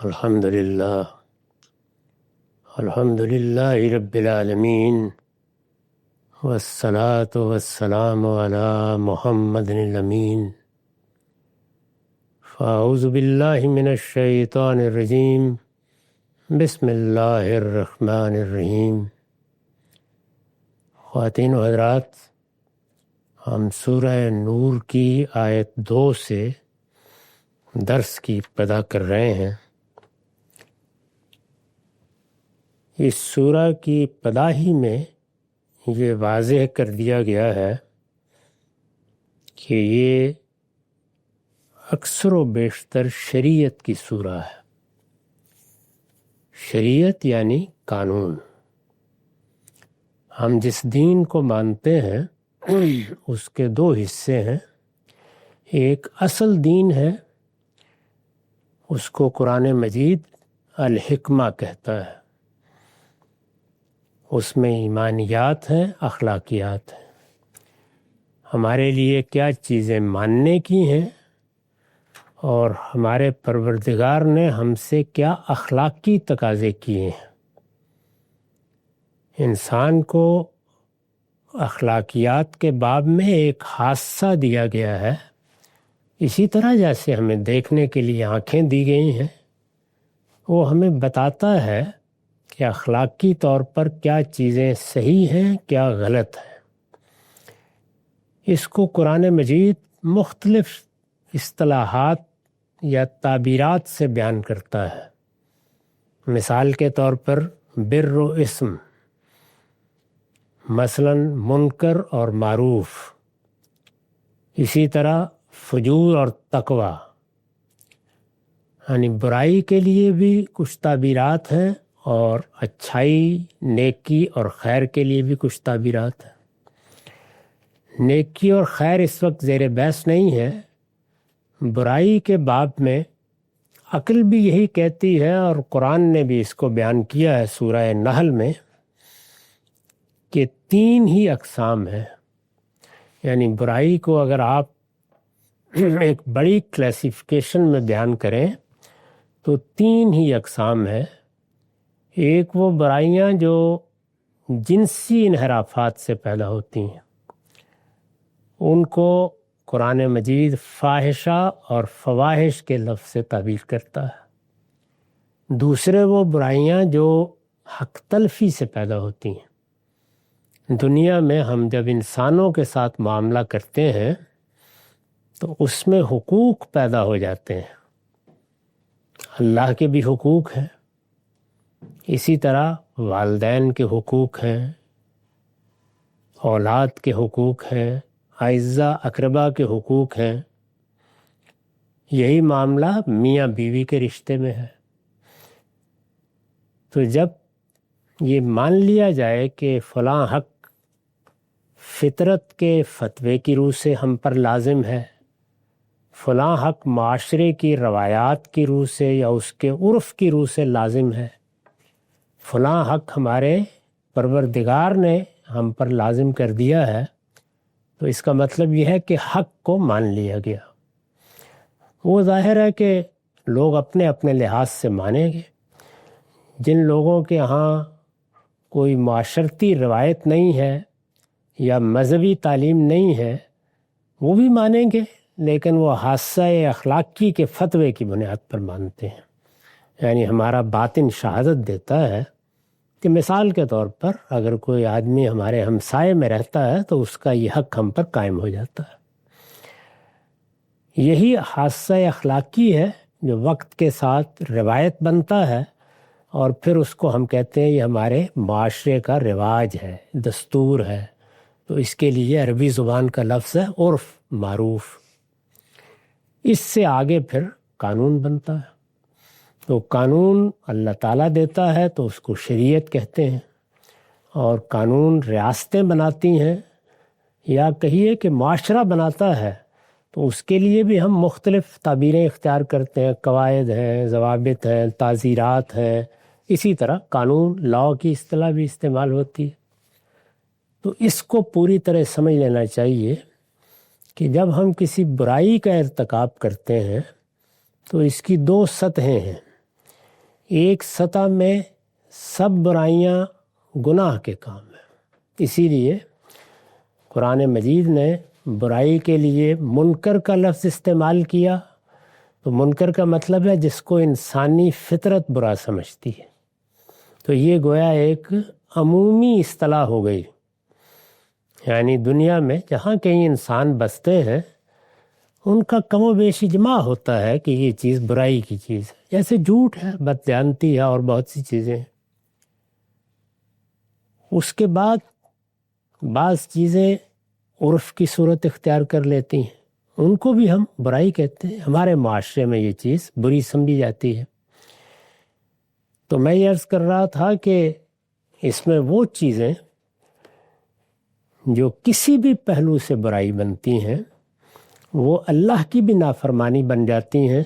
الحمد للہ رب العالمین والصلاة والسلام علی محمد الامین فاعوذ باللہ من الشیطان الرجیم بسم اللہ الرحمن الرحیم۔ خواتین و حضرات، ہم سورہ نور کی آیت 2 سے درس کی ابتدا کر رہے ہیں۔ اس سورہ کی ابتدا ہی میں یہ واضح کر دیا گیا ہے کہ یہ اکثر و بیشتر شریعت کی سورہ ہے۔ شریعت یعنی قانون۔ ہم جس دین کو مانتے ہیں اس کے 2 حصے ہیں۔ ایک اصل دین ہے، اس کو قرآن مجید الحکمہ کہتا ہے۔ اس میں ایمانیات ہیں، اخلاقیات ہیں، ہمارے لیے کیا چیزیں ماننے کی ہیں اور ہمارے پروردگار نے ہم سے کیا اخلاقی تقاضے کیے ہیں۔ انسان کو اخلاقیات کے باب میں ایک حادثہ دیا گیا ہے، اسی طرح جیسے ہمیں دیکھنے کے لیے آنکھیں دی گئی ہیں، وہ ہمیں بتاتا ہے کہ اخلاقی طور پر کیا چیزیں صحیح ہیں، کیا غلط ہیں۔ اس کو قرآن مجید مختلف اصطلاحات یا تعبیرات سے بیان کرتا ہے۔ مثال کے طور پر بر و اسم، مثلا منکر اور معروف، اسی طرح فجور اور تقوی، یعنی برائی کے لیے بھی کچھ تعبیرات ہیں اور اچھائی، نیکی اور خیر کے لیے بھی کچھ تعبیرات ہیں۔ نیکی اور خیر اس وقت زیر بحث نہیں ہے۔ برائی کے باب میں عقل بھی یہی کہتی ہے اور قرآن نے بھی اس کو بیان کیا ہے سورہ نحل میں کہ 3 ہی اقسام ہیں۔ یعنی برائی کو اگر آپ ایک بڑی کلاسیفیکیشن میں بیان کریں تو 3 ہی اقسام ہیں۔ ایک وہ برائیاں جو جنسی انحرافات سے پیدا ہوتی ہیں، ان کو قرآن مجید فاحشہ اور فواحش کے لفظ سے تعبیر کرتا ہے۔ دوسرے وہ برائیاں جو حق تلفی سے پیدا ہوتی ہیں۔ دنیا میں ہم جب انسانوں کے ساتھ معاملہ کرتے ہیں تو اس میں حقوق پیدا ہو جاتے ہیں۔ اللہ کے بھی حقوق ہیں، اسی طرح والدین کے حقوق ہیں، اولاد کے حقوق ہیں، اعزاء اقربا کے حقوق ہیں۔ یہی معاملہ میاں بیوی کے رشتے میں ہے۔ تو جب یہ مان لیا جائے کہ فلاں حق فطرت کے فتوے کی روح سے ہم پر لازم ہے، فلاں حق معاشرے کی روایات کی روح سے یا اس کے عرف کی روح سے لازم ہے، فلاں حق ہمارے پروردگار نے ہم پر لازم کر دیا ہے، تو اس کا مطلب یہ ہے کہ حق کو مان لیا گیا۔ وہ ظاہر ہے کہ لوگ اپنے اپنے لحاظ سے مانیں گے۔ جن لوگوں کے ہاں کوئی معاشرتی روایت نہیں ہے یا مذہبی تعلیم نہیں ہے وہ بھی مانیں گے، لیکن وہ حادثہ اخلاقی کے فتوے کی بنیاد پر مانتے ہیں۔ یعنی ہمارا باطن شہادت دیتا ہے کہ مثال کے طور پر اگر کوئی آدمی ہمارے ہمسائے میں رہتا ہے تو اس کا یہ حق ہم پر قائم ہو جاتا ہے۔ یہی حادثہ اخلاقی ہے جو وقت کے ساتھ روایت بنتا ہے اور پھر اس کو ہم کہتے ہیں یہ ہمارے معاشرے کا رواج ہے، دستور ہے۔ تو اس کے لیے عربی زبان کا لفظ ہے عرف، معروف۔ اس سے آگے پھر قانون بنتا ہے۔ تو قانون اللہ تعالیٰ دیتا ہے تو اس کو شریعت کہتے ہیں، اور قانون ریاستیں بناتی ہیں یا کہیے کہ معاشرہ بناتا ہے تو اس کے لیے بھی ہم مختلف تعبیریں اختیار کرتے ہیں۔ قواعد ہیں، ضوابط ہیں، تعزیرات ہیں، اسی طرح قانون، لاء کی اصطلاح بھی استعمال ہوتی ہے۔ تو اس کو پوری طرح سمجھ لینا چاہیے کہ جب ہم کسی برائی کا ارتکاب کرتے ہیں تو اس کی 2 سطحیں ہیں۔ ایک سطح میں سب برائیاں گناہ کے کام ہیں، اسی لیے قرآن مجید نے برائی کے لیے منکر کا لفظ استعمال کیا۔ تو منکر کا مطلب ہے جس کو انسانی فطرت برا سمجھتی ہے، تو یہ گویا ایک عمومی اصطلاح ہو گئی، یعنی دنیا میں جہاں کہیں انسان بستے ہیں ان کا کم و بیش اجماع ہوتا ہے کہ یہ چیز برائی کی چیز ہے، جیسے جھوٹ ہے، بددیانتی ہے اور بہت سی چیزیں ہیں۔ اس کے بعد بعض چیزیں عرف کی صورت اختیار کر لیتی ہیں، ان کو بھی ہم برائی کہتے ہیں، ہمارے معاشرے میں یہ چیز بری سمجھی جاتی ہے۔ تو میں یہ عرض کر رہا تھا کہ اس میں وہ چیزیں جو کسی بھی پہلو سے برائی بنتی ہیں وہ اللہ کی بھی نافرمانی بن جاتی ہیں۔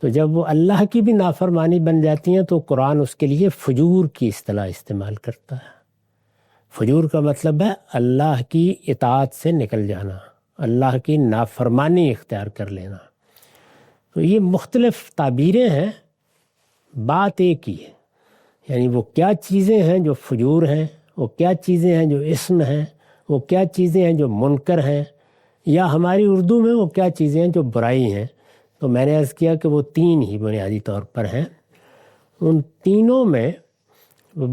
تو جب وہ اللہ کی بھی نافرمانی بن جاتی ہیں تو قرآن اس کے لیے فجور کی اصطلاح استعمال کرتا ہے۔ فجور کا مطلب ہے اللہ کی اطاعت سے نکل جانا، اللہ کی نافرمانی اختیار کر لینا۔ تو یہ مختلف تعبیریں ہیں، بات ایک ہی ہے، یعنی وہ کیا چیزیں ہیں جو فجور ہیں، وہ کیا چیزیں ہیں جو اسم ہیں، وہ کیا چیزیں ہیں جو منکر ہیں، یا ہماری اردو میں وہ کیا چیزیں ہیں جو برائی ہیں۔ تو میں نے عرض کیا کہ وہ تین ہی بنیادی طور پر ہیں۔ ان تینوں میں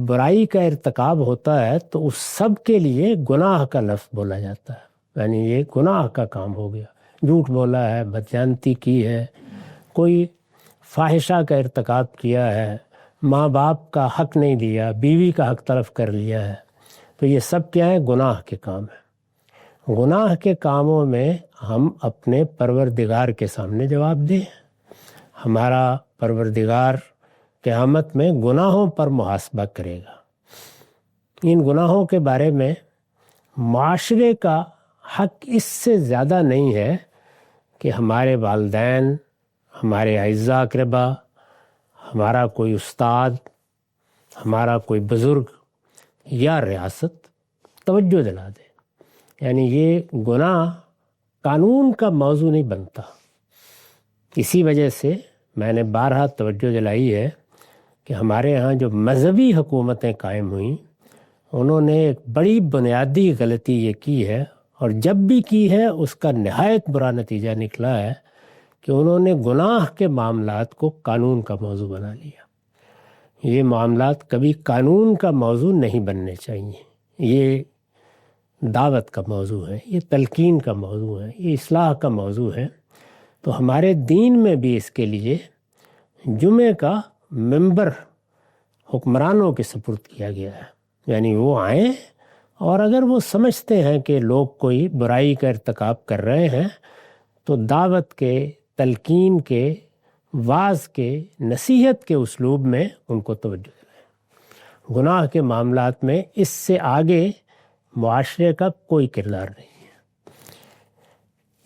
برائی کا ارتکاب ہوتا ہے تو اس سب کے لیے گناہ کا لفظ بولا جاتا ہے، یعنی یہ گناہ کا کام ہو گیا، جھوٹ بولا ہے، بددیانتی کی ہے، کوئی فاحشہ کا ارتکاب کیا ہے، ماں باپ کا حق نہیں دیا، بیوی کا حق تلف کر لیا ہے، تو یہ سب کیا ہے؟ گناہ کے کام ہیں۔ گناہ کے کاموں میں ہم اپنے پروردگار کے سامنے جواب دیں، ہمارا پروردگار قیامت میں گناہوں پر محاسبہ کرے گا۔ ان گناہوں کے بارے میں معاشرے کا حق اس سے زیادہ نہیں ہے کہ ہمارے والدین، ہمارے اعزاء اقربا، ہمارا کوئی استاد، ہمارا کوئی بزرگ یا ریاست توجہ دلا دے، یعنی یہ گناہ قانون کا موضوع نہیں بنتا۔ اسی وجہ سے میں نے بارہا توجہ دلائی ہے کہ ہمارے ہاں جو مذہبی حکومتیں قائم ہوئیں انہوں نے ایک بڑی بنیادی غلطی یہ کی ہے، اور جب بھی کی ہے اس کا نہایت برا نتیجہ نکلا ہے کہ انہوں نے گناہ کے معاملات کو قانون کا موضوع بنا لیا۔ یہ معاملات کبھی قانون کا موضوع نہیں بننے چاہیے، یہ دعوت کا موضوع ہے، یہ تلقین کا موضوع ہے، یہ اصلاح کا موضوع ہے۔ تو ہمارے دین میں بھی اس کے لیے جمعہ کا منبر حکمرانوں کے سپرد کیا گیا ہے، یعنی وہ آئیں اور اگر وہ سمجھتے ہیں کہ لوگ کوئی برائی کا ارتکاب کر رہے ہیں تو دعوت کے، تلقین کے، واعظ کے، نصیحت کے اسلوب میں ان کو توجہ دلائیں۔ گناہ کے معاملات میں اس سے آگے معاشرے کا کوئی کردار نہیں ہے۔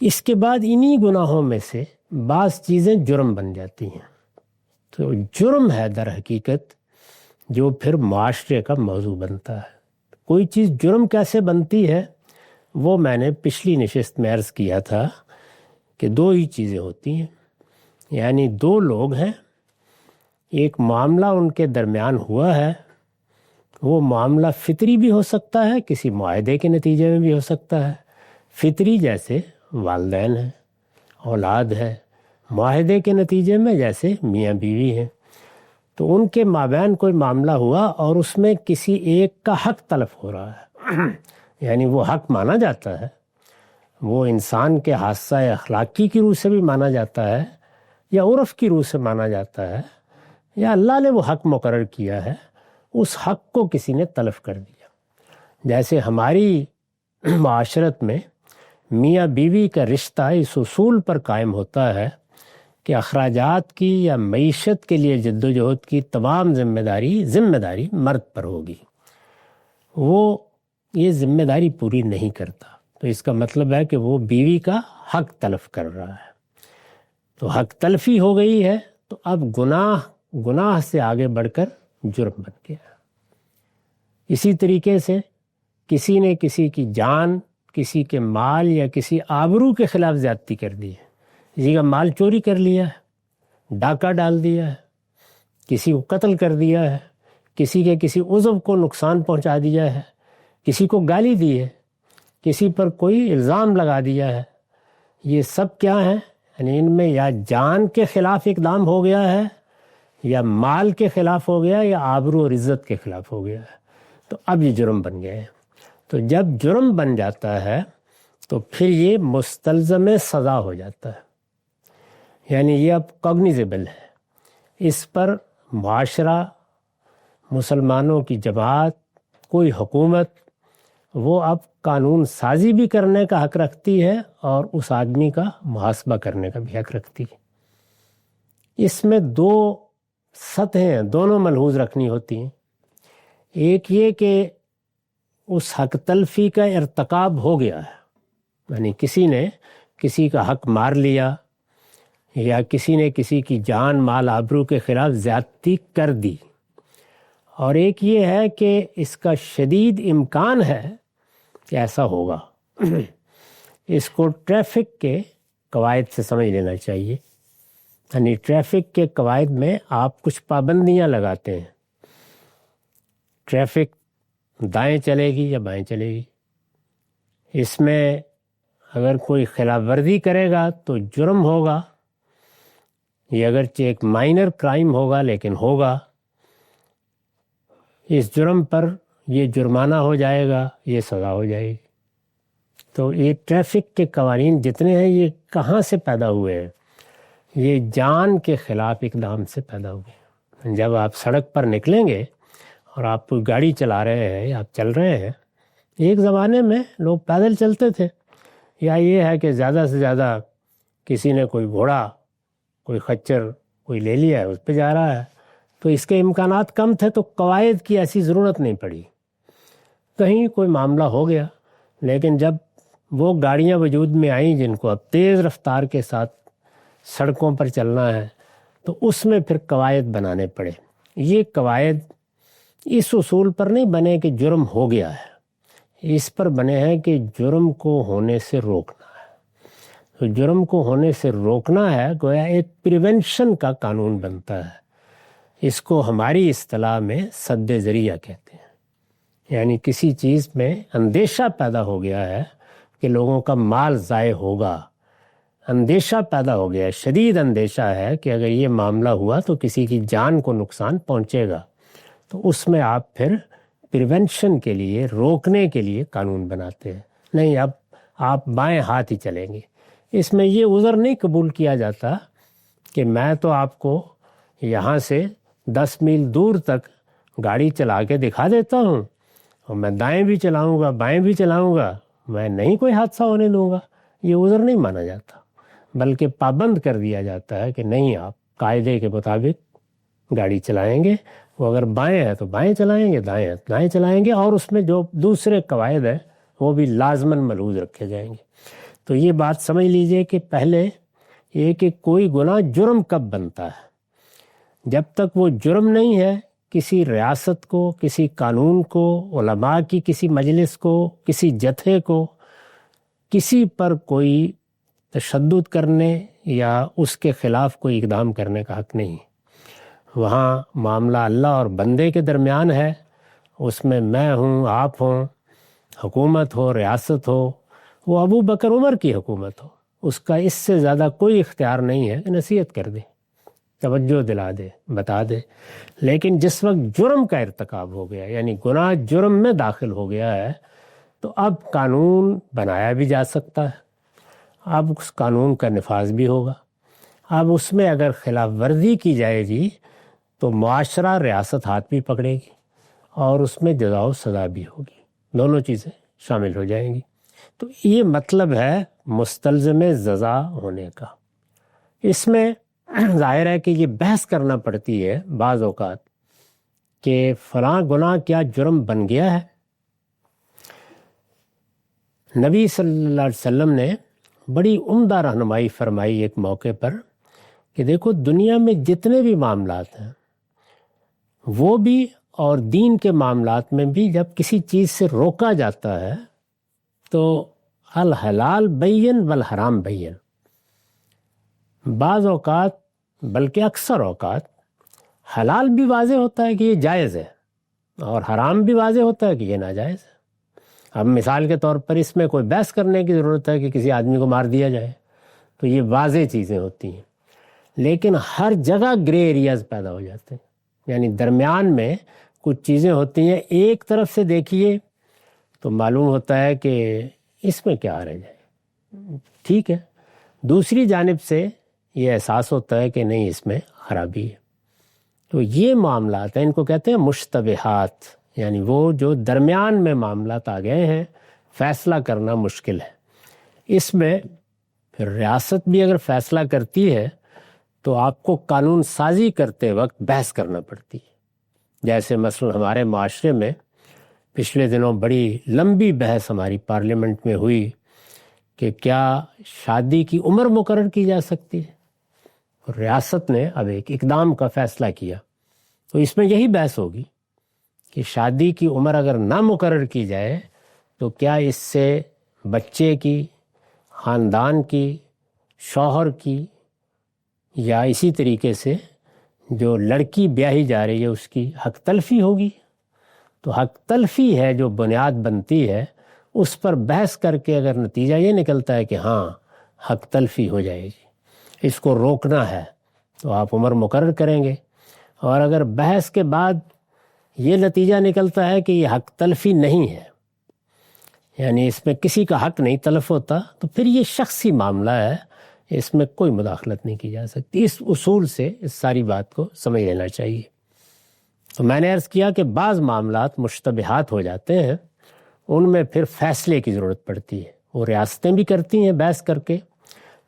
اس کے بعد انہی گناہوں میں سے بعض چیزیں جرم بن جاتی ہیں، تو جرم ہے در حقیقت جو پھر معاشرے کا موضوع بنتا ہے۔ کوئی چیز جرم کیسے بنتی ہے وہ میں نے پچھلی نشست میں عرض کیا تھا کہ دو ہی چیزیں ہوتی ہیں، یعنی دو لوگ ہیں، ایک معاملہ ان کے درمیان ہوا ہے، وہ معاملہ فطری بھی ہو سکتا ہے، کسی معاہدے کے نتیجے میں بھی ہو سکتا ہے۔ فطری جیسے والدین ہیں، اولاد ہے، معاہدے کے نتیجے میں جیسے میاں بیوی ہیں۔ تو ان کے مابین کوئی معاملہ ہوا اور اس میں کسی ایک کا حق تلف ہو رہا ہے، یعنی وہ حق مانا جاتا ہے، وہ انسان کے حادثہ اخلاقی کی روح سے بھی مانا جاتا ہے، یا عرف کی روح سے مانا جاتا ہے، یا اللہ نے وہ حق مقرر کیا ہے، اس حق کو کسی نے تلف کر دیا۔ جیسے ہماری معاشرت میں میاں بیوی کا رشتہ اس اصول پر قائم ہوتا ہے کہ اخراجات کی یا معیشت کے لیے جدوجہد کی تمام ذمہ داری مرد پر ہوگی، وہ یہ ذمہ داری پوری نہیں کرتا، تو اس کا مطلب ہے کہ وہ بیوی کا حق تلف کر رہا ہے۔ تو حق تلفی ہو گئی ہے تو اب گناہ سے آگے بڑھ کر جرم بن گیا۔ اسی طریقے سے کسی نے کسی کی جان، کسی کے مال یا کسی آبرو کے خلاف زیادتی کر دی ہے، کسی کا مال چوری کر لیا ہے، ڈاکہ ڈال دیا ہے، کسی کو قتل کر دیا ہے، کسی کے کسی عضو کو نقصان پہنچا دیا ہے، کسی کو گالی دی ہے، کسی پر کوئی الزام لگا دیا ہے، یہ سب کیا ہیں؟ یعنی ان میں یا جان کے خلاف اقدام ہو گیا ہے، یا مال کے خلاف ہو گیا، یا آبرو اور عزت کے خلاف ہو گیا ہے، تو اب یہ جرم بن گئے ہیں۔ تو جب جرم بن جاتا ہے تو پھر یہ مستلزم سزا ہو جاتا ہے، یعنی یہ اب کوگنیزیبل ہے، اس پر معاشرہ، مسلمانوں کی جماعت، کوئی حکومت، وہ اب قانون سازی بھی کرنے کا حق رکھتی ہے اور اس آدمی کا محاسبہ کرنے کا بھی حق رکھتی ہے۔ اس میں دو سطحیں ہیں، دونوں ملحوظ رکھنی ہوتی ہیں۔ ایک یہ کہ اس حق تلفی کا ارتکاب ہو گیا ہے، یعنی کسی نے کسی کا حق مار لیا، یا کسی نے کسی کی جان، مال، آبرو کے خلاف زیادتی کر دی، اور ایک یہ ہے کہ اس کا شدید امکان ہے کہ ایسا ہوگا۔ اس کو ٹریفک کے قواعد سے سمجھ لینا چاہیے، یعنی ٹریفک کے قواعد میں آپ کچھ پابندیاں لگاتے ہیں، ٹریفک دائیں چلے گی یا بائیں چلے گی، اس میں اگر کوئی خلاف ورزی کرے گا تو جرم ہوگا، یہ اگرچہ ایک مائنر کرائم ہوگا لیکن ہوگا، اس جرم پر یہ جرمانہ ہو جائے گا، یہ سزا ہو جائے گی۔ تو یہ ٹریفک کے قوانین جتنے ہیں یہ کہاں سے پیدا ہوئے ہیں؟ یہ جان کے خلاف اقدام سے پیدا ہوئے۔ جب آپ سڑک پر نکلیں گے اور آپ کوئی گاڑی چلا رہے ہیں یا آپ چل رہے ہیں، ایک زمانے میں لوگ پیدل چلتے تھے، یا یہ ہے کہ زیادہ سے زیادہ کسی نے کوئی گھوڑا، کوئی خچر کوئی لے لیا ہے، اس پہ جا رہا ہے، تو اس کے امکانات کم تھے تو قواعد کی ایسی ضرورت نہیں پڑی، کہیں کوئی معاملہ ہو گیا۔ لیکن جب وہ گاڑیاں وجود میں آئیں جن کو اب تیز رفتار کے ساتھ سڑکوں پر چلنا ہے، تو اس میں پھر قواعد بنانے پڑے۔ یہ قواعد اس اصول پر نہیں بنے کہ جرم ہو گیا ہے، اس پر بنے ہیں کہ جرم کو ہونے سے روکنا ہے۔ تو جرم کو ہونے سے روکنا ہے، گویا ایک پریونشن کا قانون بنتا ہے۔ اس کو ہماری اصطلاح میں سد ذریعہ کہتے ہیں، یعنی کسی چیز میں اندیشہ پیدا ہو گیا ہے کہ لوگوں کا مال ضائع ہوگا، اندیشہ پیدا ہو گیا ہے، شدید اندیشہ ہے کہ اگر یہ معاملہ ہوا تو کسی کی جان کو نقصان پہنچے گا، تو اس میں آپ پھر پریونشن کے لیے، روکنے کے لیے قانون بناتے ہیں۔ نہیں، اب آپ بائیں ہاتھ ہی چلیں گے۔ اس میں یہ عذر نہیں قبول کیا جاتا کہ میں تو آپ کو یہاں سے 10 میل دور تک گاڑی چلا کے دکھا دیتا ہوں، اور میں دائیں بھی چلاؤں گا، بائیں بھی چلاؤں گا، میں نہیں کوئی حادثہ ہونے دوں گا۔ یہ عذر نہیں مانا جاتا، بلکہ پابند کر دیا جاتا ہے کہ نہیں، آپ قاعدے کے مطابق گاڑی چلائیں گے، وہ اگر بائیں ہے تو بائیں چلائیں گے، دائیں ہے تو دائیں چلائیں گے، اور اس میں جو دوسرے قواعد ہیں وہ بھی لازماً ملحوظ رکھے جائیں گے۔ تو یہ بات سمجھ لیجئے کہ پہلے یہ کہ کوئی گناہ جرم کب بنتا ہے؟ جب تک وہ جرم نہیں ہے، کسی ریاست کو، کسی قانون کو، علماء کی کسی مجلس کو، کسی جتھے کو، کسی پر کوئی تشدد کرنے یا اس کے خلاف کوئی اقدام کرنے کا حق نہیں۔ وہاں معاملہ اللہ اور بندے کے درمیان ہے، اس میں میں ہوں، آپ ہوں، حکومت ہو، ریاست ہو، وہ ابو بکر عمر کی حکومت ہو، اس کا اس سے زیادہ کوئی اختیار نہیں ہے کہ نصیحت کر دے، توجہ دلا دے، بتا دے۔ لیکن جس وقت جرم کا ارتکاب ہو گیا، یعنی گناہ جرم میں داخل ہو گیا ہے، تو اب قانون بنایا بھی جا سکتا ہے، اب اس قانون کا نفاذ بھی ہوگا۔ اب اس میں اگر خلاف ورزی کی جائے گی تو معاشرہ، ریاست ہاتھ بھی پکڑے گی، اور اس میں جزا و سزا بھی ہوگی، دونوں چیزیں شامل ہو جائیں گی۔ تو یہ مطلب ہے مستلزم سزا ہونے کا۔ اس میں ظاہر ہے کہ یہ بحث کرنا پڑتی ہے بعض اوقات کہ فلاں گناہ کیا جرم بن گیا ہے۔ نبی صلی اللہ علیہ وسلم نے بڑی عمدہ رہنمائی فرمائی ایک موقع پر کہ دیکھو، دنیا میں جتنے بھی معاملات ہیں وہ بھی، اور دین کے معاملات میں بھی، جب کسی چیز سے روکا جاتا ہے تو الحلال بین والحرام بین۔ بعض اوقات، بلکہ اکثر اوقات، حلال بھی واضح ہوتا ہے کہ یہ جائز ہے اور حرام بھی واضح ہوتا ہے کہ یہ ناجائز ہے۔ اب مثال کے طور پر اس میں کوئی بحث کرنے کی ضرورت ہے کہ کسی آدمی کو مار دیا جائے، تو یہ واضح چیزیں ہوتی ہیں، لیکن ہر جگہ گرے ایریاز پیدا ہو جاتے ہیں، یعنی درمیان میں کچھ چیزیں ہوتی ہیں، ایک طرف سے دیکھیے تو معلوم ہوتا ہے کہ اس میں کیا حرج ہے، ٹھیک ہے، دوسری جانب سے یہ احساس ہوتا ہے کہ نہیں اس میں خرابی ہے۔ تو یہ معاملات ہیں، ان کو کہتے ہیں مشتبہات، یعنی وہ جو درمیان میں معاملات آ گئے ہیں، فیصلہ کرنا مشکل ہے۔ اس میں پھر ریاست بھی اگر فیصلہ کرتی ہے تو آپ کو قانون سازی کرتے وقت بحث کرنا پڑتی ہے۔ جیسے مثلا ہمارے معاشرے میں پچھلے دنوں بڑی لمبی بحث ہماری پارلیمنٹ میں ہوئی کہ کیا شادی کی عمر مقرر کی جا سکتی ہے، اور ریاست نے اب ایک اقدام کا فیصلہ کیا، تو اس میں یہی بحث ہوگی کہ شادی کی عمر اگر نہ مقرر کی جائے تو کیا اس سے بچے کی، خاندان کی، شوہر کی، یا اسی طریقے سے جو لڑکی بیاہی جا رہی ہے اس کی حق تلفی ہوگی۔ تو حق تلفی ہے جو بنیاد بنتی ہے، اس پر بحث کر کے اگر نتیجہ یہ نکلتا ہے کہ ہاں حق تلفی ہو جائے گی، اس کو روکنا ہے، تو آپ عمر مقرر کریں گے۔ اور اگر بحث کے بعد یہ نتیجہ نکلتا ہے کہ یہ حق تلفی نہیں ہے، یعنی اس میں کسی کا حق نہیں تلف ہوتا، تو پھر یہ شخصی معاملہ ہے، اس میں کوئی مداخلت نہیں کی جا سکتی۔ اس اصول سے اس ساری بات کو سمجھ لینا چاہیے۔ تو میں نے عرض کیا کہ بعض معاملات مشتبہات ہو جاتے ہیں، ان میں پھر فیصلے کی ضرورت پڑتی ہے، وہ ریاستیں بھی کرتی ہیں بحث کر کے۔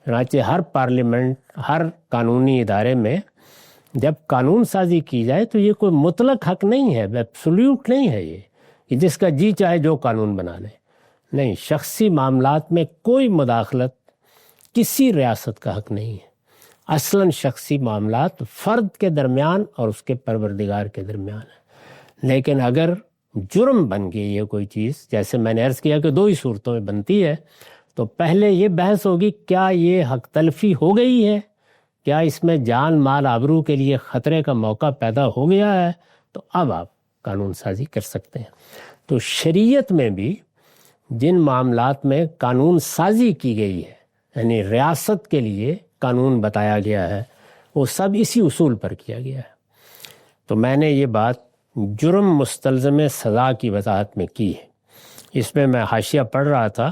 چنانچہ ہر پارلیمنٹ، ہر قانونی ادارے میں جب قانون سازی کی جائے تو یہ کوئی مطلق حق نہیں ہے، ایبسولوٹ نہیں ہے یہ کہ جس کا جی چاہے جو قانون بنا لے، نہیں، شخصی معاملات میں کوئی مداخلت کسی ریاست کا حق نہیں ہے۔ اصلاً شخصی معاملات فرد کے درمیان اور اس کے پروردگار کے درمیان ہے، لیکن اگر جرم بن گئی ہے کوئی چیز، جیسے میں نے عرض کیا کہ دو ہی صورتوں میں بنتی ہے، تو پہلے یہ بحث ہوگی کیا یہ حق تلفی ہو گئی ہے، کیا اس میں جان مال آبرو کے لیے خطرے کا موقع پیدا ہو گیا ہے، تو اب آپ قانون سازی کر سکتے ہیں۔ تو شریعت میں بھی جن معاملات میں قانون سازی کی گئی ہے، یعنی ریاست کے لیے قانون بتایا گیا ہے، وہ سب اسی اصول پر کیا گیا ہے۔ تو میں نے یہ بات جرم مستلزم سزا کی وضاحت میں کی ہے۔ اس میں حاشیہ پڑھ رہا تھا،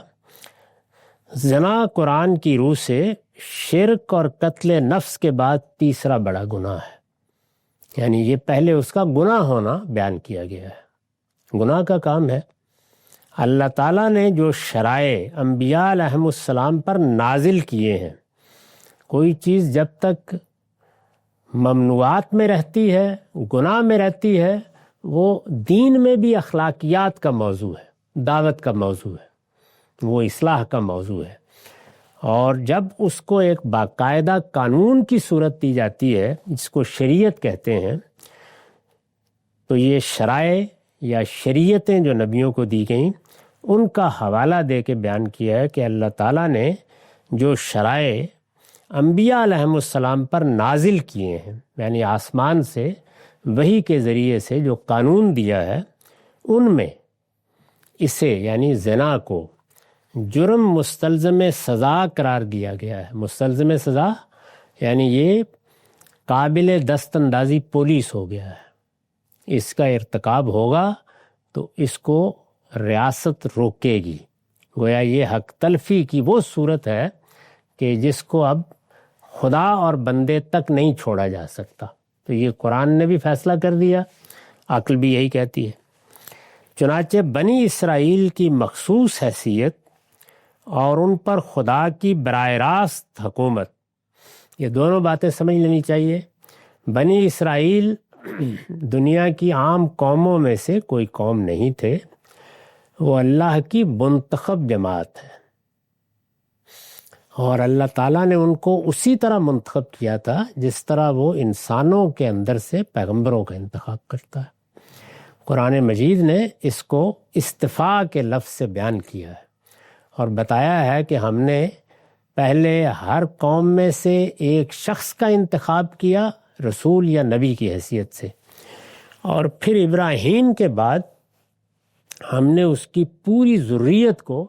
زنا قرآن کی روح سے شرک اور قتل نفس کے بعد تیسرا بڑا گناہ ہے، یعنی یہ پہلے اس کا گناہ ہونا بیان کیا گیا ہے، گناہ کا کام ہے۔ اللہ تعالیٰ نے جو شرائع انبیاء علیہم السلام پر نازل کیے ہیں، کوئی چیز جب تک ممنوعات میں رہتی ہے، گناہ میں رہتی ہے، وہ دین میں بھی اخلاقیات کا موضوع ہے، دعوت کا موضوع ہے، وہ اصلاح کا موضوع ہے، اور جب اس کو ایک باقاعدہ قانون کی صورت دی جاتی ہے جس کو شریعت کہتے ہیں، تو یہ شرائع یا شریعتیں جو نبیوں کو دی گئیں ان کا حوالہ دے کے بیان کیا ہے کہ اللہ تعالیٰ نے جو شرائع انبیاء علیہم السلام پر نازل کیے ہیں، یعنی آسمان سے وحی کے ذریعے سے جو قانون دیا ہے، ان میں اسے یعنی زنا کو جرم مستلزم سزا قرار دیا گیا ہے۔ مستلزم سزا یعنی یہ قابل دست اندازی پولیس ہو گیا ہے، اس کا ارتکاب ہوگا تو اس کو ریاست روکے گی، گویا یہ حق تلفی کی وہ صورت ہے کہ جس کو اب خدا اور بندے تک نہیں چھوڑا جا سکتا۔ تو یہ قرآن نے بھی فیصلہ کر دیا، عقل بھی یہی کہتی ہے۔ چنانچہ بنی اسرائیل کی مخصوص حیثیت اور ان پر خدا کی براہ راست حکومت، یہ دونوں باتیں سمجھ لینی چاہیے۔ بنی اسرائیل دنیا کی عام قوموں میں سے کوئی قوم نہیں تھے، وہ اللہ کی منتخب جماعت ہے، اور اللہ تعالیٰ نے ان کو اسی طرح منتخب کیا تھا جس طرح وہ انسانوں کے اندر سے پیغمبروں کا انتخاب کرتا ہے۔ قرآن مجید نے اس کو استفاء کے لفظ سے بیان کیا ہے اور بتایا ہے کہ ہم نے پہلے ہر قوم میں سے ایک شخص کا انتخاب کیا رسول یا نبی کی حیثیت سے، اور پھر ابراہیم کے بعد ہم نے اس کی پوری ذریت کو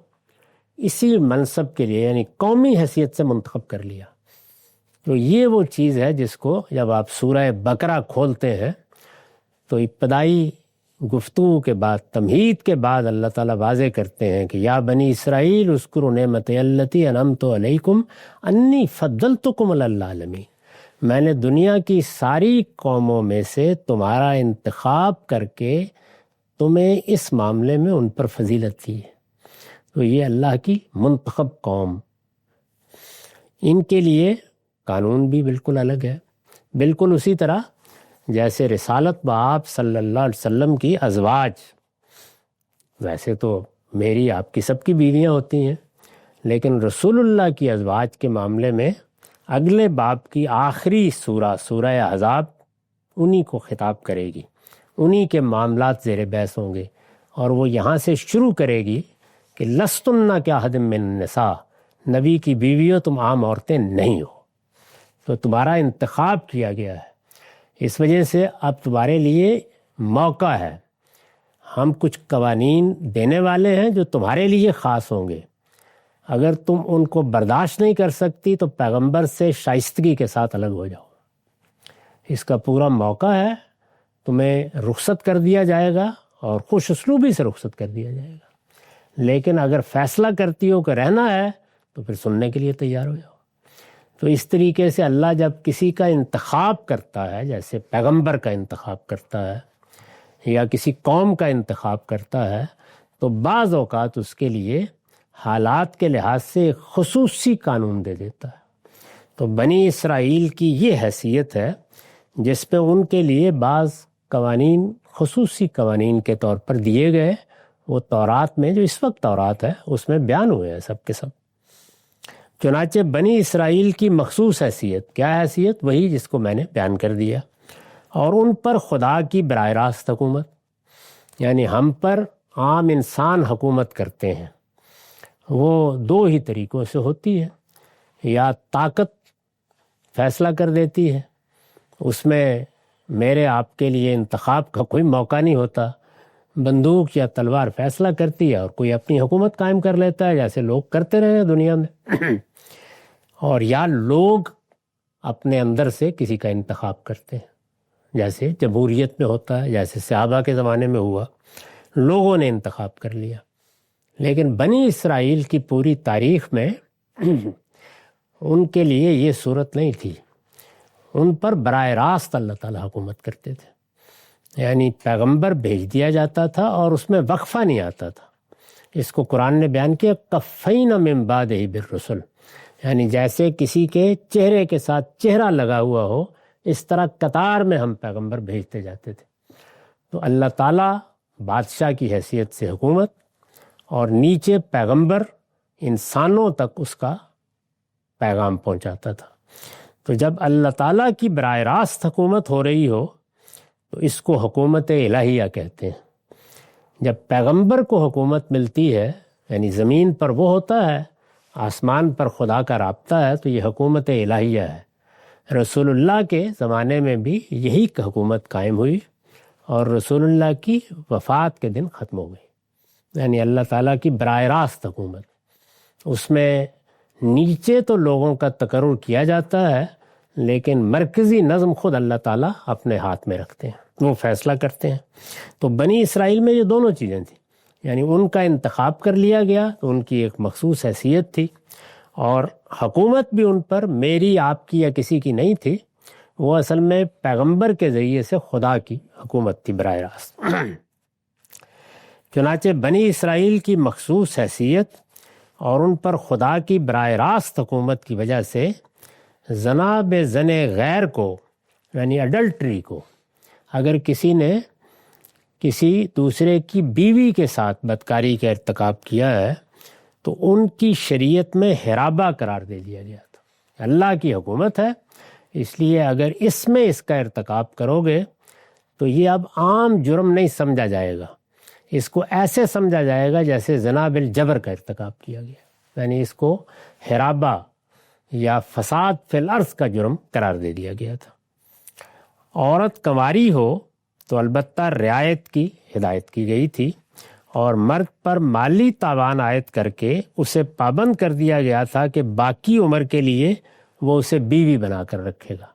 اسی منصب کے لیے یعنی قومی حیثیت سے منتخب کر لیا۔ تو یہ وہ چیز ہے جس کو جب آپ سورہ بقرہ کھولتے ہیں تو ابتدائی گفتگو کے بعد، تمہید کے بعد اللہ تعالیٰ واضح کرتے ہیں کہ یا بنی اسرائیل اذکروا نعمتی التی انعمت علیکم انی فضلتکم علی العالمین، میں نے دنیا کی ساری قوموں میں سے تمہارا انتخاب کر کے تمہیں اس معاملے میں ان پر فضیلت دی ہے۔ تو یہ اللہ کی منتخب قوم، ان کے لیے قانون بھی بالکل الگ ہے، بالکل اسی طرح جیسے رسالت بآپ صلی اللہ علیہ وسلم کی ازواج، ویسے تو میری آپ کی سب کی بیویاں ہوتی ہیں، لیکن رسول اللہ کی ازواج کے معاملے میں اگلے باب کی آخری سورہ احزاب انہی کو خطاب کرے گی، انہی کے معاملات زیر بحث ہوں گے، اور وہ یہاں سے شروع کرے گی کہ لستن کاحد من النساء، نبی کی بیویوں تم عام عورتیں نہیں ہو، تو تمہارا انتخاب کیا گیا ہے، اس وجہ سے اب تمہارے لیے موقع ہے، ہم کچھ قوانین دینے والے ہیں جو تمہارے لیے خاص ہوں گے، اگر تم ان کو برداشت نہیں کر سکتی تو پیغمبر سے شائستگی کے ساتھ الگ ہو جاؤ، اس کا پورا موقع ہے، تمہیں رخصت کر دیا جائے گا اور خوش اسلوبی سے رخصت کر دیا جائے گا، لیکن اگر فیصلہ کرتی ہو کہ رہنا ہے تو پھر سننے کے لیے تیار ہو جاؤ۔ تو اس طریقے سے اللہ جب کسی کا انتخاب کرتا ہے، جیسے پیغمبر کا انتخاب کرتا ہے یا کسی قوم کا انتخاب کرتا ہے، تو بعض اوقات اس کے لیے حالات کے لحاظ سے ایک خصوصی قانون دے دیتا ہے۔ تو بنی اسرائیل کی یہ حیثیت ہے جس پہ ان کے لیے بعض قوانین خصوصی قوانین کے طور پر دیے گئے، وہ تورات میں، جو اس وقت تورات ہے، اس میں بیان ہوئے ہیں سب کے سب۔ چنانچہ بنی اسرائیل کی مخصوص حیثیت، کیا حیثیت؟ وہی جس کو میں نے بیان کر دیا، اور ان پر خدا کی براہ راست حکومت، یعنی ہم پر عام انسان حکومت کرتے ہیں، وہ دو ہی طریقوں سے ہوتی ہے، یا طاقت فیصلہ کر دیتی ہے، اس میں میرے آپ کے لیے انتخاب کا کوئی موقع نہیں ہوتا، بندوق یا تلوار فیصلہ کرتی ہے اور کوئی اپنی حکومت قائم کر لیتا ہے، جیسے لوگ کرتے رہے ہیں دنیا میں، اور یا لوگ اپنے اندر سے کسی کا انتخاب کرتے ہیں، جیسے جمہوریت میں ہوتا ہے، جیسے صحابہ کے زمانے میں ہوا، لوگوں نے انتخاب کر لیا۔ لیکن بنی اسرائیل کی پوری تاریخ میں ان کے لیے یہ صورت نہیں تھی، ان پر براہ راست اللہ تعالیٰ حکومت کرتے تھے، یعنی پیغمبر بھیج دیا جاتا تھا اور اس میں وقفہ نہیں آتا تھا۔ اس کو قرآن نے بیان کیا کفینا من بعدہ بالرسل، یعنی جیسے کسی کے چہرے کے ساتھ چہرہ لگا ہوا ہو، اس طرح قطار میں ہم پیغمبر بھیجتے جاتے تھے۔ تو اللہ تعالیٰ بادشاہ کی حیثیت سے حکومت، اور نیچے پیغمبر انسانوں تک اس کا پیغام پہنچاتا تھا۔ تو جب اللہ تعالیٰ کی براہ راست حکومت ہو رہی ہو تو اس کو حکومت الہیہ کہتے ہیں۔ جب پیغمبر کو حکومت ملتی ہے، یعنی زمین پر وہ ہوتا ہے، آسمان پر خدا کا رابطہ ہے، تو یہ حکومت الہیہ ہے۔ رسول اللہ کے زمانے میں بھی یہی حکومت قائم ہوئی، اور رسول اللہ کی وفات کے دن ختم ہو گئی، یعنی اللہ تعالیٰ کی براہ راست حکومت۔ اس میں نیچے تو لوگوں کا تقرر کیا جاتا ہے، لیکن مرکزی نظم خود اللہ تعالیٰ اپنے ہاتھ میں رکھتے ہیں، وہ فیصلہ کرتے ہیں۔ تو بنی اسرائیل میں یہ دونوں چیزیں تھیں، یعنی ان کا انتخاب کر لیا گیا، تو ان کی ایک مخصوص حیثیت تھی، اور حکومت بھی ان پر میری، آپ کی یا کسی کی نہیں تھی، وہ اصل میں پیغمبر کے ذریعے سے خدا کی حکومت تھی براہ راست۔ چنانچہ بنی اسرائیل کی مخصوص حیثیت اور ان پر خدا کی براہ راست حکومت کی وجہ سے زنا بے زن غیر کو، یعنی اڈلٹری کو، اگر کسی نے کسی دوسرے کی بیوی کے ساتھ بدکاری کا ارتکاب کیا ہے تو ان کی شریعت میں حرابہ قرار دے دیا گیا تھا۔ اللہ کی حکومت ہے، اس لیے اگر اس میں اس کا ارتکاب کرو گے تو یہ اب عام جرم نہیں سمجھا جائے گا، اس کو ایسے سمجھا جائے گا جیسے زنا بالجبر کا ارتکاب کیا گیا، یعنی اس کو حرابہ یا فساد فی الارض کا جرم قرار دے دیا گیا تھا۔ عورت کنواری ہو تو البتہ رعایت کی ہدایت کی گئی تھی، اور مرد پر مالی تاوان عائد کر کے اسے پابند کر دیا گیا تھا کہ باقی عمر کے لیے وہ اسے بیوی بنا کر رکھے گا۔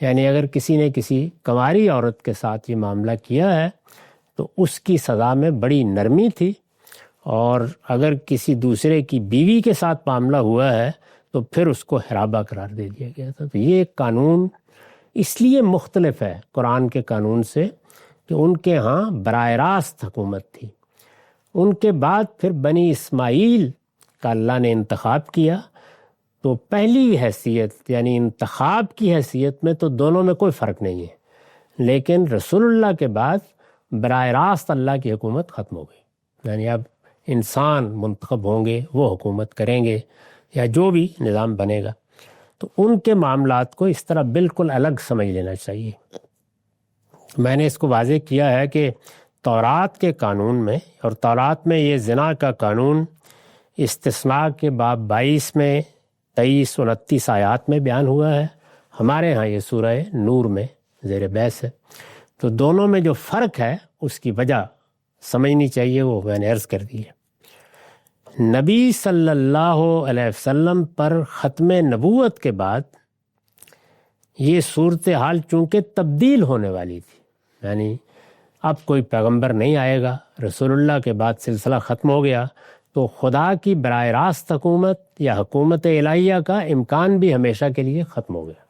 یعنی اگر کسی نے کسی کنواری عورت کے ساتھ یہ معاملہ کیا ہے تو اس کی سزا میں بڑی نرمی تھی، اور اگر کسی دوسرے کی بیوی کے ساتھ معاملہ ہوا ہے تو پھر اس کو حرابہ قرار دے دیا گیا تھا۔ تو یہ قانون اس لیے مختلف ہے قرآن کے قانون سے کہ ان کے ہاں براہ راست حکومت تھی۔ ان کے بعد پھر بنی اسماعیل کا اللہ نے انتخاب کیا، تو پہلی حیثیت یعنی انتخاب کی حیثیت میں تو دونوں میں کوئی فرق نہیں ہے، لیکن رسول اللہ کے بعد براہ راست اللہ کی حکومت ختم ہو گئی۔ یعنی اب انسان منتخب ہوں گے، وہ حکومت کریں گے یا جو بھی نظام بنے گا، تو ان کے معاملات کو اس طرح بالکل الگ سمجھ لینا چاہیے۔ میں نے اس کو واضح کیا ہے کہ تورات کے قانون میں، اور تورات میں یہ زنا کا قانون استثناء کے باب 22 میں 23-29 آیات میں بیان ہوا ہے، ہمارے ہاں یہ سورہ نور میں زیر بحث ہے۔ تو دونوں میں جو فرق ہے اس کی وجہ سمجھنی چاہیے، وہ میں نے عرض کر دی ہے۔ نبی صلی اللہ علیہ وسلم پر ختم نبوت کے بعد یہ صورتحال چونکہ تبدیل ہونے والی تھی، یعنی اب کوئی پیغمبر نہیں آئے گا، رسول اللہ کے بعد سلسلہ ختم ہو گیا، تو خدا کی براہ راست حکومت یا حکومت الہیہ کا امکان بھی ہمیشہ کے لیے ختم ہو گیا۔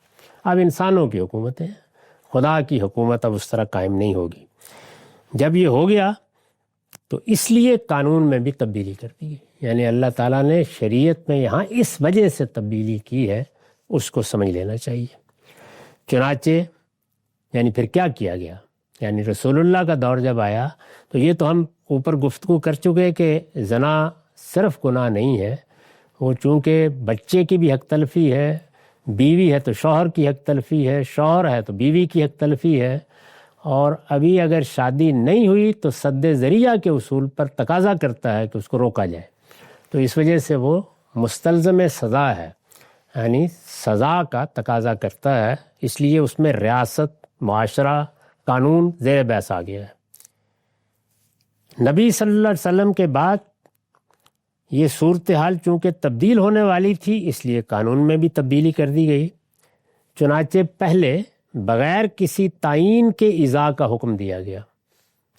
اب انسانوں کی حکومت ہے، خدا کی حکومت اب اس طرح قائم نہیں ہوگی۔ جب یہ ہو گیا تو اس لیے قانون میں بھی تبدیلی کر دی گئی، یعنی اللہ تعالیٰ نے شریعت میں یہاں اس وجہ سے تبدیلی کی ہے، اس کو سمجھ لینا چاہیے۔ چنانچہ یعنی پھر کیا کیا گیا، یعنی رسول اللہ کا دور جب آیا تو یہ تو ہم اوپر گفتگو کر چکے کہ زنا صرف گناہ نہیں ہے، وہ چونکہ بچے کی بھی حق تلفی ہے، بیوی ہے تو شوہر کی حق تلفی ہے، شوہر ہے تو بیوی کی حق تلفی ہے، اور ابھی اگر شادی نہیں ہوئی تو سد ذریعہ کے اصول پر تقاضا کرتا ہے کہ اس کو روکا جائے، تو اس وجہ سے وہ مستلزم سزا ہے، یعنی سزا کا تقاضا کرتا ہے، اس لیے اس میں ریاست، معاشرہ، قانون زیر بحث آ گیا ہے۔ نبی صلی اللہ علیہ وسلم کے بعد یہ صورتحال چونکہ تبدیل ہونے والی تھی، اس لیے قانون میں بھی تبدیلی کر دی گئی۔ چنانچہ پہلے بغیر کسی تعین کے ایذاء کا حکم دیا گیا،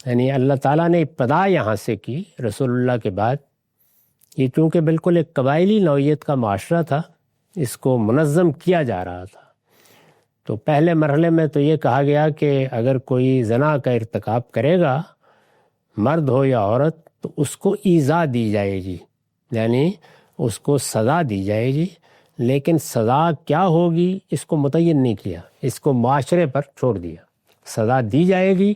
یعنی اللہ تعالیٰ نے ابتدا یہاں سے کی رسول اللہ کے بعد۔ یہ چونکہ بالکل ایک قبائلی نوعیت کا معاشرہ تھا، اس کو منظم کیا جا رہا تھا، تو پہلے مرحلے میں تو یہ کہا گیا کہ اگر کوئی زنا کا ارتکاب کرے گا، مرد ہو یا عورت، تو اس کو ایذاء دی جائے گی، یعنی اس کو سزا دی جائے گی، لیکن سزا کیا ہوگی اس کو متعین نہیں کیا، اس کو معاشرے پر چھوڑ دیا۔ سزا دی جائے گی،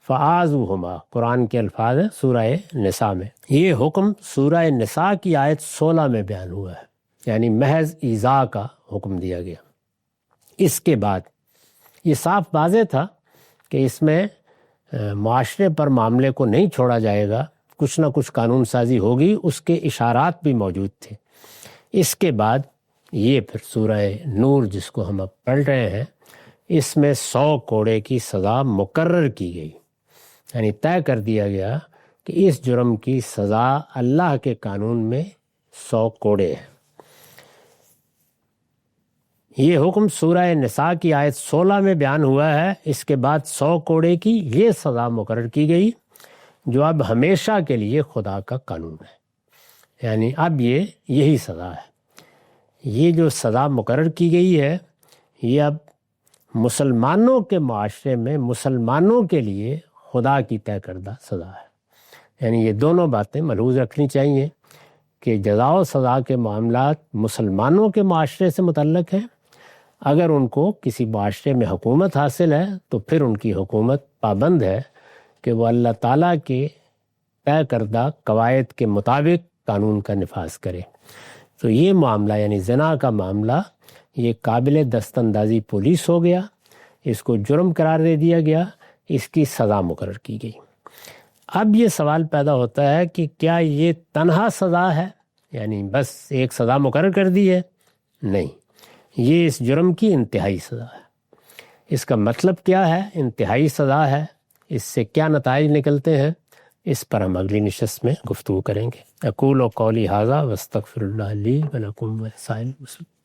فآذوہما، قرآن کے الفاظ ہیں سورہ نساء میں۔ یہ حکم سورہ نساء کی آیت 16 میں بیان ہوا ہے، یعنی محض ایذاء کا حکم دیا گیا۔ اس کے بعد یہ صاف واضح تھا کہ اس میں معاشرے پر معاملے کو نہیں چھوڑا جائے گا، کچھ نہ کچھ قانون سازی ہوگی، اس کے اشارات بھی موجود تھے۔ اس کے بعد یہ پھر سورہ نور جس کو ہم اب پڑھ رہے ہیں، اس میں 100 کوڑے کی سزا مقرر کی گئی، یعنی طے کر دیا گیا کہ اس جرم کی سزا اللہ کے قانون میں 100 کوڑے ہیں۔ یہ حکم سورہ نساء کی آیت 16 میں بیان ہوا ہے۔ اس کے بعد 100 کوڑے کی یہ سزا مقرر کی گئی جو اب ہمیشہ کے لیے خدا کا قانون ہے، یعنی اب یہی سزا ہے۔ یہ جو سزا مقرر کی گئی ہے یہ اب مسلمانوں کے معاشرے میں مسلمانوں کے لیے خدا کی طے کردہ سزا ہے، یعنی یہ دونوں باتیں ملحوظ رکھنی چاہیے کہ جزا و سزا کے معاملات مسلمانوں کے معاشرے سے متعلق ہیں۔ اگر ان کو کسی معاشرے میں حکومت حاصل ہے تو پھر ان کی حکومت پابند ہے کہ وہ اللہ تعالیٰ کے طے کردہ قواعد کے مطابق قانون کا نفاذ کرے۔ تو یہ معاملہ یعنی زنا کا معاملہ یہ قابل دست اندازی پولیس ہو گیا، اس کو جرم قرار دے دیا گیا، اس کی سزا مقرر کی گئی۔ اب یہ سوال پیدا ہوتا ہے کہ کیا یہ تنہا سزا ہے، یعنی بس ایک سزا مقرر کر دی ہے؟ نہیں، یہ اس جرم کی انتہائی سزا ہے۔ اس کا مطلب کیا ہے، انتہائی سزا ہے، اس سے کیا نتائج نکلتے ہیں، اس پر ہم اگلی نشست میں گفتگو کریں گے۔ اقول و قولی ھذا واستغفر اللہ لی ولکم ولسائر المسلمین۔